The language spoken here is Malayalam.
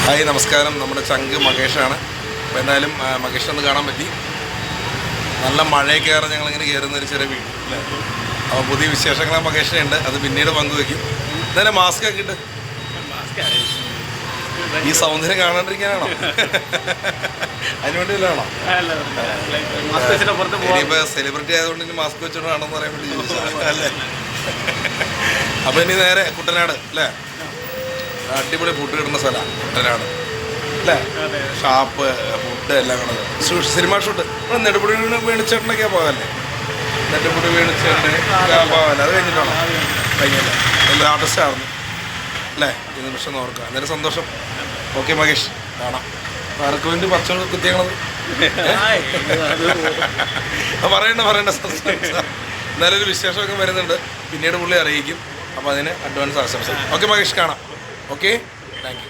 ഹായ് നമസ്കാരം. നമ്മുടെ ചങ്ക് മകേഷാണ്. അപ്പോൾ എന്തായാലും മകേഷിനൊന്ന് കാണാൻ പറ്റി. നല്ല മഴയൊക്കെ കയറി ഞങ്ങളിങ്ങനെ കയറുന്ന ഒരു ചെറിയ വീട് അല്ലേ. അപ്പോൾ പുതിയ വിശേഷങ്ങൾ മകേഷിനുണ്ട്, അത് പിന്നീട് പങ്കുവയ്ക്കും. എന്തായാലും മാസ്ക് ഒക്കെ ഇട്ട് ഈ സൗന്ദര്യം കാണാണ്ടിരിക്കാനാണോ? അതിനുവേണ്ടി വല്ലതാണോ? ഇനിയിപ്പോൾ സെലിബ്രിറ്റി ആയതുകൊണ്ട് ഇനി മാസ്ക് വെച്ചോണ്ടാണെന്ന് പറയാൻ വേണ്ടി ചോദിച്ചാൽ അല്ലേ. അപ്പോൾ ഇനി നേരെ കുട്ടനാട് അല്ലേ. അടിപൊളി ഫുഡ് കിട്ടുന്ന സ്ഥലമാണ് കുട്ടനാട് അല്ലേ. ഷാപ്പ് ഫുഡ് എല്ലാം കൂടെ സിനിമ ഷൂട്ട് ഇവിടെ നെടുപുടി വേണിച്ചേട്ടനൊക്കെ പോകാല്ലേ. നെടുപുടി വേണിച്ചേട്ടൻ പോകാല്ലേ. അത് കഴിഞ്ഞിട്ടാണോ? കഴിഞ്ഞല്ലേ. നല്ല ആർട്ടിസ്റ്റായിരുന്നു അല്ലേ. ഈ നിമിഷം ഓർക്കുക. അന്നേരം സന്തോഷം. ഓക്കെ മകേഷ്, കാണാം. ആർക്ക് വേണ്ടി പച്ച കുത്തിയങ്ങളത് പറയണ്ട എന്നാലും ഒരു വിശേഷമൊക്കെ വരുന്നുണ്ട്, പിന്നീട് പുള്ളി അറിയിക്കും. അപ്പോൾ അതിന് അഡ്വാൻസ് ആശംസ. ഓക്കെ മകേഷ്, കാണാം. Okay, thank you.